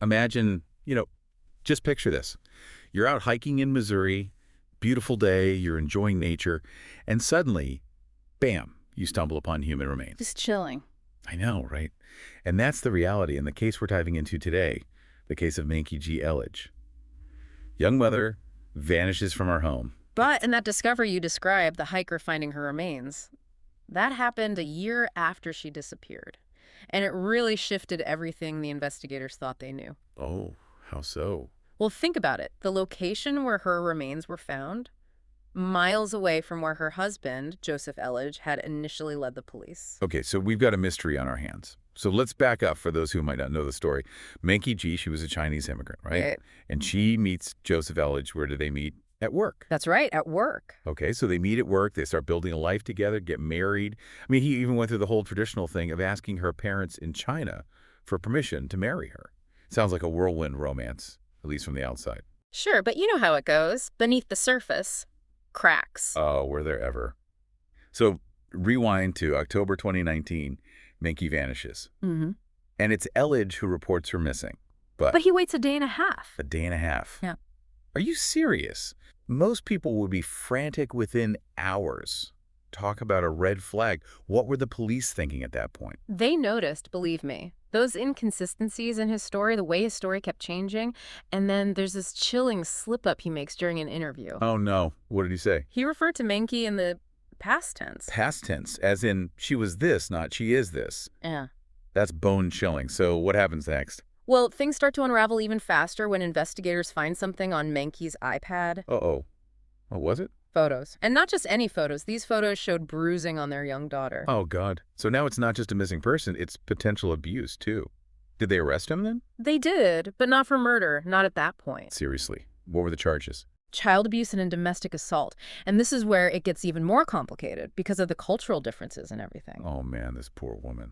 Imagine, just picture this. You're out hiking in Missouri, beautiful day, you're enjoying nature, and suddenly, bam, you stumble upon human remains. Just chilling. I know, right? And that's the reality in the case we're diving into today, the case of Mengqi Ji Elledge. Young mother vanishes from her home. But in that discovery you described, the hiker finding her remains, that happened a year after she disappeared. And it really shifted everything the investigators thought they knew. Oh, how so? Well, think about it. The location where her remains were found, miles away from where her husband, Joseph Elledge, had initially led the police. Okay, so we've got a mystery on our hands. So let's back up for those who might not know the story. Mengqi Ji, she was a Chinese immigrant, right? Right. And she meets Joseph Elledge. Where do they meet? At work. That's right, at work. Okay, so they meet at work. They start building a life together, get married. I mean, he even went through the whole traditional thing of asking her parents in China for permission to marry her. Sounds like a whirlwind romance, at least from the outside. Sure, but you know how it goes. Beneath the surface, cracks. Oh, were there ever? So rewind to October 2019, Mengqi vanishes. Mm-hmm. And it's Elledge who reports her missing. But he waits a day and a half. A day and a half. Yeah. Are you serious? Most people would be frantic within hours. Talk about a red flag. What were the police thinking at that point? They noticed, believe me, those inconsistencies in his story, the way his story kept changing, and then there's this chilling slip-up he makes during an interview. Oh, no. What did he say? He referred to Mengqi in the past tense. Past tense, as in she was this, not she is this. Yeah. That's bone-chilling. So what happens next? Well, things start to unravel even faster when investigators find something on Mengqi's iPad. Uh-oh. What was it? Photos. And not just any photos. These photos showed bruising on their young daughter. Oh, God. So now it's not just a missing person, it's potential abuse, too. Did they arrest him then? They did, but not for murder, not at that point. Seriously. What were the charges? Child abuse and domestic assault. And this is where it gets even more complicated because of the cultural differences and everything. Oh, man, this poor woman.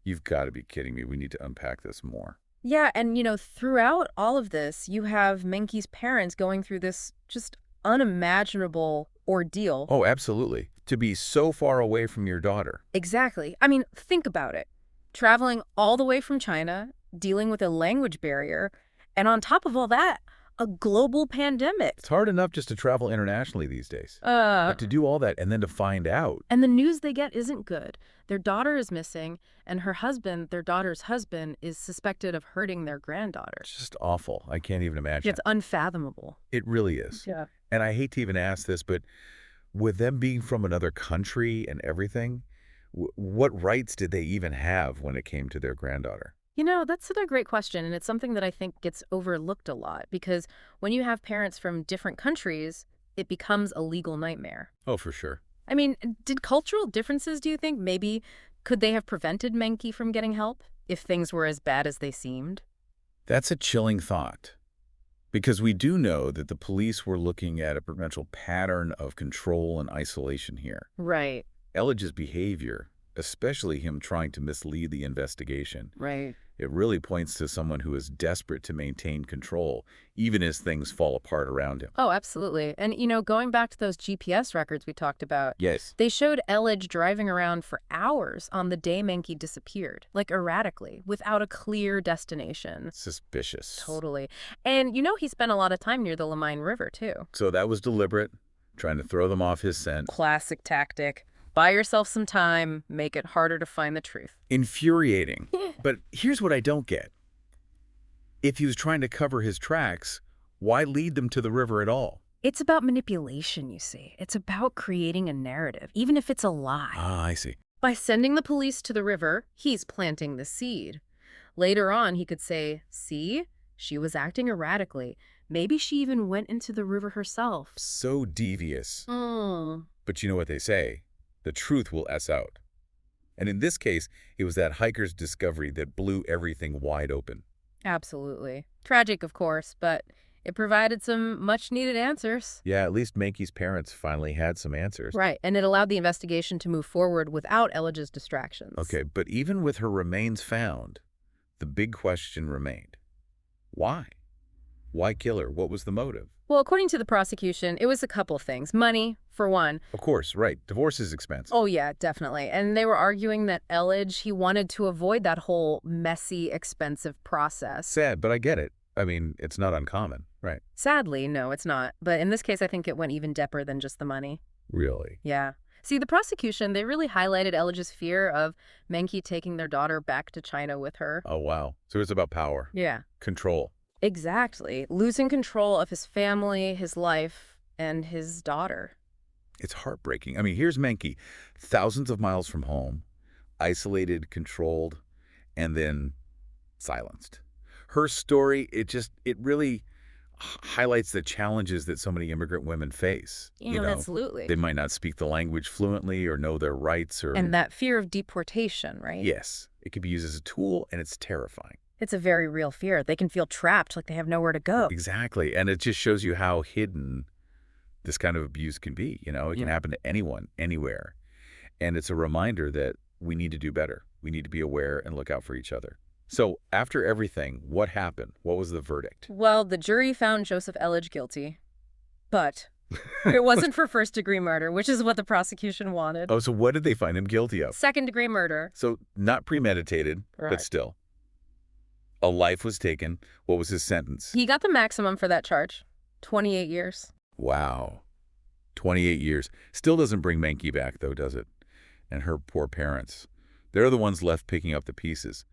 You've got to be kidding me. We need to unpack this more. Yeah, and throughout all of this, you have Mengqi's parents going through this just unimaginable ordeal. Oh, absolutely. To be so far away from your daughter. Exactly. I mean, think about it. Traveling all the way from China, dealing with a language barrier, and on top of all that, a global pandemic. It's hard enough just to travel internationally these days. But to do all that and then to find out. And the news they get isn't good. Their daughter is missing, and her husband, their daughter's husband, is suspected of hurting their granddaughter. It's just awful. I can't even imagine. It's unfathomable. It really is. Yeah. And I hate to even ask this, but with them being from another country and everything, what rights did they even have when it came to their granddaughter? That's another great question, and it's something that I think gets overlooked a lot, because when you have parents from different countries, it becomes a legal nightmare. Oh, for sure. I mean, did cultural differences, do you think, maybe could they have prevented Mengqi from getting help if things were as bad as they seemed? That's a chilling thought. Because we do know that the police were looking at a potential pattern of control and isolation here. Right. Elledge's behavior, especially him trying to mislead the investigation, Right. it really points to someone who is desperate to maintain control, even as things fall apart around him. Oh, absolutely. And, going back to those GPS records we talked about, Yes. they showed Elledge driving around for hours on the day Mengqi disappeared, like erratically, without a clear destination. Suspicious. Totally. And, he spent a lot of time near the Lamine River, too. So that was deliberate, trying to throw them off his scent. Classic tactic. Buy yourself some time, make it harder to find the truth. Infuriating. But here's what I don't get. If he was trying to cover his tracks, why lead them to the river at all? It's about manipulation, you see. It's about creating a narrative, even if it's a lie. Ah, I see. By sending the police to the river, he's planting the seed. Later on, he could say, see, she was acting erratically. Maybe she even went into the river herself. So devious. Mm. But you know what they say? The truth will S out. And in this case, it was that hiker's discovery that blew everything wide open. Absolutely. Tragic, of course, but it provided some much-needed answers. Yeah, at least Mengqi's parents finally had some answers. Right, and it allowed the investigation to move forward without Elledge's distractions. Okay, but even with her remains found, the big question remained. Why? Why kill her? What was the motive? Well, according to the prosecution, it was a couple things. Money, for one. Of course, right. Divorce is expensive. Oh, yeah, definitely. And they were arguing that Elledge, he wanted to avoid that whole messy, expensive process. Sad, but I get it. I mean, it's not uncommon, right? Sadly, no, it's not. But in this case, I think it went even deeper than just the money. Really? Yeah. See, the prosecution, they really highlighted Elledge's fear of Mengqi taking their daughter back to China with her. Oh, wow. So it's about power, Yeah. control. Exactly. Losing control of his family, his life, and his daughter. It's heartbreaking. I mean, here's Mengqi, thousands of miles from home, isolated, controlled, and then silenced. Her story, it really highlights the challenges that so many immigrant women face. Yeah, absolutely. They might not speak the language fluently or know their rights or... And that fear of deportation, right? Yes. It can be used as a tool, and it's terrifying. It's a very real fear. They can feel trapped, like they have nowhere to go. Exactly. And it just shows you how hidden this kind of abuse can be. It can happen to anyone, anywhere. And it's a reminder that we need to do better. We need to be aware and look out for each other. So after everything, what happened? What was the verdict? Well, the jury found Joseph Elledge guilty, but it wasn't for first-degree murder, which is what the prosecution wanted. Oh, so what did they find him guilty of? Second-degree murder. So not premeditated, Right. but still. A life was taken. What was his sentence? He got the maximum for that charge, 28 years. Wow. 28 years. Still doesn't bring Mengqi back, though, does it? And her poor parents. They're the ones left picking up the pieces.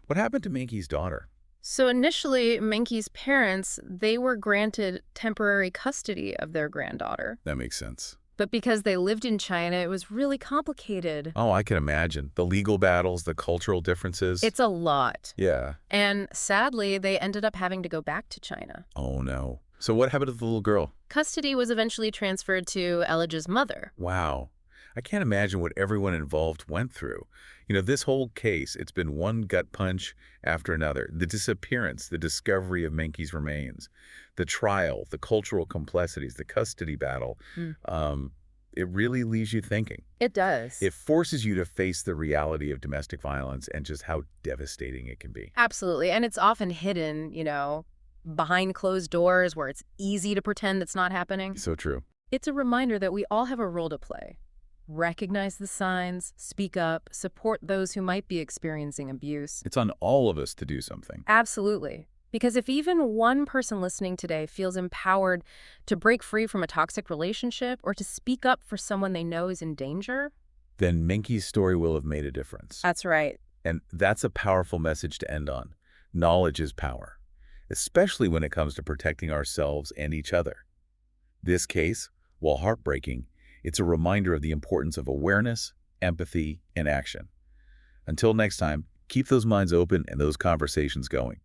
What happened to Mengqi's daughter? So initially, Mengqi's parents, they were granted temporary custody of their granddaughter. That makes sense. But because they lived in China, it was really complicated. Oh, I can imagine. The legal battles, the cultural differences. It's a lot. Yeah. And sadly, they ended up having to go back to China. Oh, no. So what happened to the little girl? Custody was eventually transferred to Elledge's mother. Wow. I can't imagine what everyone involved went through. This whole case, it's been one gut punch after another. The disappearance, the discovery of Mengqi's remains, the trial, the cultural complexities, the custody battle. It really leaves you thinking. It does. It forces you to face the reality of domestic violence and just how devastating it can be. Absolutely. And it's often hidden, behind closed doors where it's easy to pretend it's not happening. So true. It's a reminder that we all have a role to play. Recognize the signs, speak up, support those who might be experiencing abuse. It's on all of us to do something. Absolutely. Because if even one person listening today feels empowered to break free from a toxic relationship or to speak up for someone they know is in danger, Then Mengqi's story will have made a difference. that's right. And that's a powerful message to end on. Knowledge is power, especially when it comes to protecting ourselves and each other. This case, while heartbreaking, it's a reminder of the importance of awareness, empathy, and action. Until next time, keep those minds open and those conversations going.